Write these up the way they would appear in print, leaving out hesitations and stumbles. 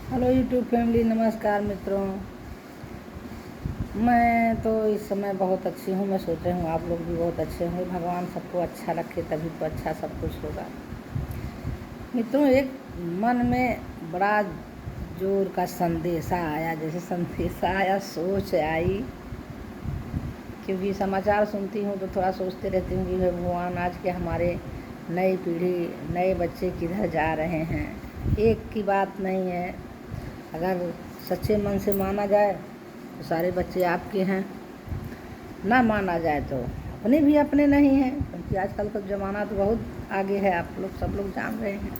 Hello YouTube family, नमस्कार मित्रों। मैं तो इस समय बहुत अच्छी हूँ। मैं सोच रही हूँ आप लोग भी बहुत अच्छे होंगे। भगवान सबको अच्छा रखे तभी तो अच्छा सब कुछ होगा। मित्रों, एक मन में बड़ा जोर का संदेशा आया, जैसे संदेशा आया सोच आई, क्योंकि समाचार सुनती हूँ तो थोड़ा सोचते रहती हूँ कि भगवान आज के हमारे नई पीढ़ी, नए बच्चे किधर जा रहे हैं। एक की बात नहीं है, अगर सच्चे मन से माना जाए तो सारे बच्चे आपके हैं, ना माना जाए तो अपने भी अपने नहीं हैं, क्योंकि आजकल का ज़माना तो बहुत आगे है, आप लोग सब लोग जान रहे हैं।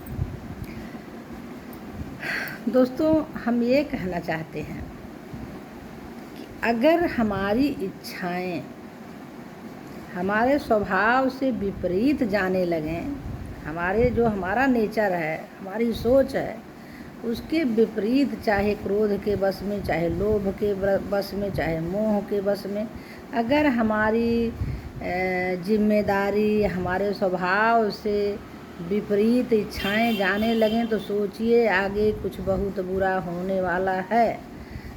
दोस्तों, हम ये कहना चाहते हैं कि अगर हमारी इच्छाएं हमारे स्वभाव से विपरीत जाने लगें, हमारा नेचर है, हमारी सोच है, उसके विपरीत, चाहे क्रोध के बस में, चाहे लोभ के बस में, चाहे मोह के बस में, अगर हमारी जिम्मेदारी हमारे स्वभाव से विपरीत इच्छाएं जाने लगें तो सोचिए आगे कुछ बहुत बुरा होने वाला है।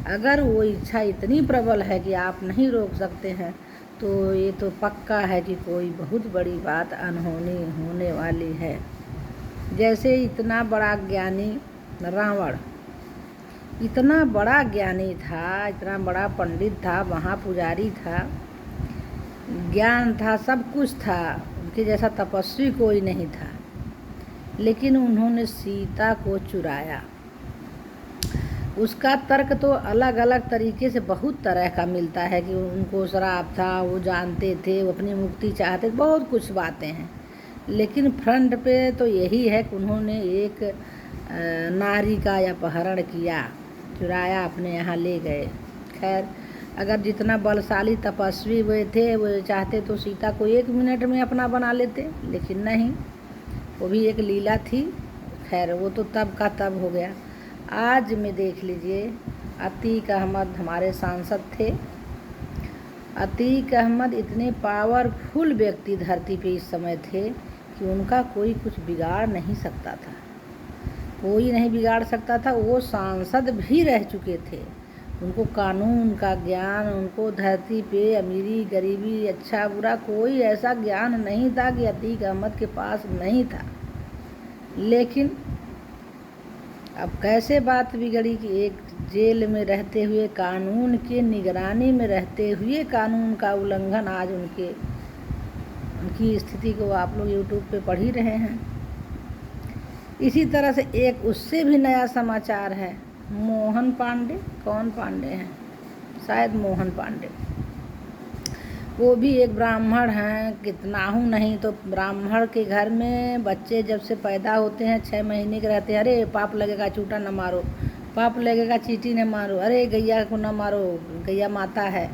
अगर वो इच्छा इतनी प्रबल है कि आप नहीं रोक सकते हैं तो ये तो पक्का है कि कोई बहुत बड़ी बात अनहोनी होने वाली है। जैसे इतना बड़ा ज्ञानी रावण, इतना बड़ा ज्ञानी था, इतना बड़ा पंडित था, महापुजारी था, ज्ञान था, सब कुछ था, उनके जैसा तपस्वी कोई नहीं था, लेकिन उन्होंने सीता को चुराया। उसका तर्क तो अलग अलग तरीके से बहुत तरह का मिलता है कि उनको शराब था, वो जानते थे, वो अपनी मुक्ति चाहते थे, बहुत कुछ बातें हैं, लेकिन फ्रंट पे तो यही है कि उन्होंने एक नारी का अपहरण किया, चुराया, अपने यहाँ ले गए। खैर, अगर जितना बलशाली तपस्वी वे थे, वो चाहते तो सीता को 1 मिनट में अपना बना लेते, लेकिन नहीं, वो भी एक लीला थी। खैर, वो तो तब का तब हो गया। आज में देख लीजिए, अतीक अहमद हमारे सांसद थे। अतीक अहमद इतने पावरफुल व्यक्ति धरती पे इस समय थे कि उनका कोई कुछ बिगाड़ नहीं सकता था, कोई नहीं बिगाड़ सकता था। वो सांसद भी रह चुके थे, उनको कानून का ज्ञान, उनको धरती पे अमीरी गरीबी अच्छा बुरा कोई ऐसा ज्ञान नहीं था कि अतीक अहमद के पास नहीं था। लेकिन अब कैसे बात बिगड़ी कि एक जेल में रहते हुए, कानून के निगरानी में रहते हुए कानून का उल्लंघन, आज उनकी स्थिति को आप लोग यूट्यूब पे पढ़ ही रहे हैं। इसी तरह से एक उससे भी नया समाचार है, मोहन पांडे, कौन पांडे हैं, शायद मोहन पांडे, वो भी एक ब्राह्मण हैं। कितना हूँ नहीं तो ब्राह्मण के घर में बच्चे जब से पैदा होते हैं 6 महीने के रहते हैं, अरे पाप लगेगा चूटा न मारो, पाप लगेगा चींटी न मारो, अरे गैया को न मारो, गैया माता है।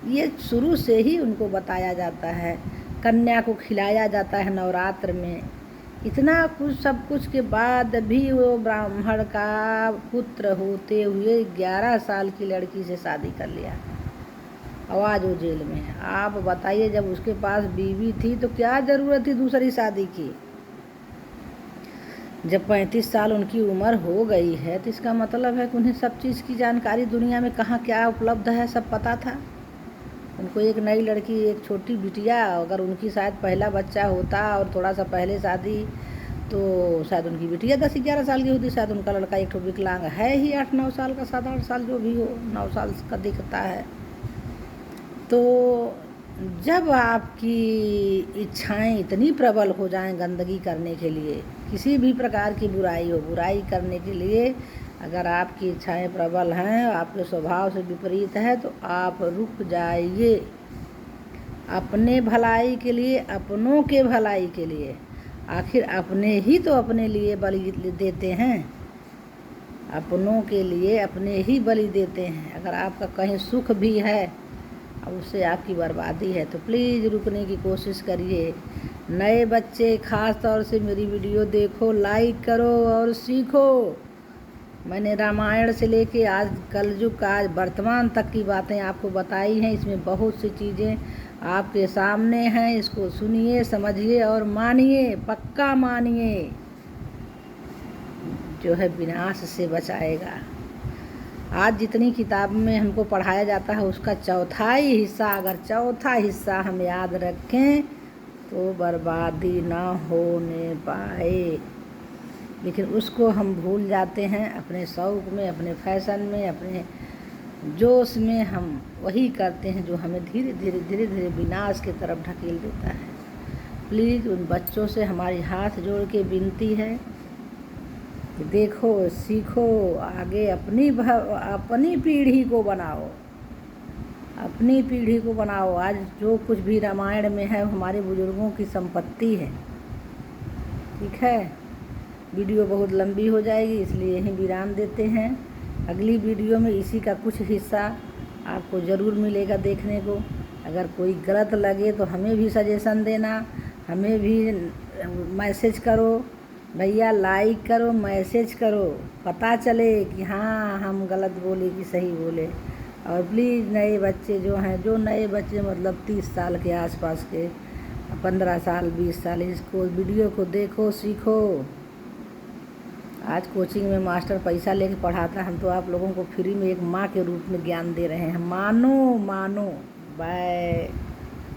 ये शुरू से ही उनको बताया जाता है। कन्या को खिलाया जाता है नवरात्र में। इतना कुछ सब कुछ के बाद भी वो ब्राह्मण का पुत्र होते हुए 11 साल की लड़की से शादी कर लिया। आवाज़ वो जेल में है। आप बताइए, जब उसके पास बीवी थी तो क्या ज़रूरत थी दूसरी शादी की। जब 35 साल उनकी उम्र हो गई है तो इसका मतलब है कि उन्हें सब चीज़ की जानकारी दुनिया में कहाँ क्या उपलब्ध है सब पता था। उनको एक नई लड़की, एक छोटी बिटिया, अगर उनकी शायद पहला बच्चा होता और थोड़ा सा पहले शादी, तो शायद उनकी बिटिया 10-11 साल की होती, शायद उनका लड़का एक विकलांग है ही 8-9 साल का, 7-8 साल जो भी हो, 9 साल का दिखता है। तो जब आपकी इच्छाएं इतनी प्रबल हो जाएं गंदगी करने के लिए, किसी भी प्रकार की बुराई हो, बुराई करने के लिए अगर आपकी इच्छाएं प्रबल हैं, आपके स्वभाव से विपरीत है, तो आप रुक जाइए। अपने भलाई के लिए, अपनों के भलाई के लिए, आखिर अपने ही तो अपने लिए बलि देते हैं, अपनों के लिए अपने ही बलि देते हैं। अगर आपका कहीं सुख भी है अब उससे आपकी बर्बादी है, तो प्लीज़ रुकने की कोशिश करिए। नए बच्चे ख़ास तौर से मेरी वीडियो देखो, लाइक करो और सीखो। मैंने रामायण से लेके आज कलयुग का, आज वर्तमान तक की बातें आपको बताई हैं। इसमें बहुत सी चीज़ें आपके सामने हैं, इसको सुनिए, समझिए और मानिए, पक्का मानिए। जो है विनाश से बचाएगा। आज जितनी किताब में हमको पढ़ाया जाता है उसका चौथाई हिस्सा, अगर चौथा हिस्सा हम याद रखें तो बर्बादी ना होने पाए, लेकिन उसको हम भूल जाते हैं अपने शौक़ में, अपने फैशन में, अपने जोश में हम वही करते हैं जो हमें धीरे धीरे विनाश की तरफ ढकेल देता है। प्लीज़ उन बच्चों से हमारी हाथ जोड़ के विनती है कि देखो, सीखो, आगे अपनी पीढ़ी को बनाओ, अपनी पीढ़ी को बनाओ। आज जो कुछ भी रामायण में है वो हमारे बुजुर्गों की संपत्ति है। ठीक है, वीडियो बहुत लंबी हो जाएगी इसलिए यहीं विराम देते हैं। अगली वीडियो में इसी का कुछ हिस्सा आपको ज़रूर मिलेगा देखने को। अगर कोई गलत लगे तो हमें भी सजेशन देना, हमें भी मैसेज करो भैया, लाइक करो, मैसेज करो, पता चले कि हाँ हम गलत बोले कि सही बोले। और प्लीज़ नए बच्चे जो नए बच्चे मतलब 30 साल के आसपास के, 15 साल 20 साल, इसको वीडियो को देखो, सीखो। आज कोचिंग में मास्टर पैसा लेके पढ़ाता, हम तो आप लोगों को फ्री में एक माँ के रूप में ज्ञान दे रहे हैं। मानो। बाय।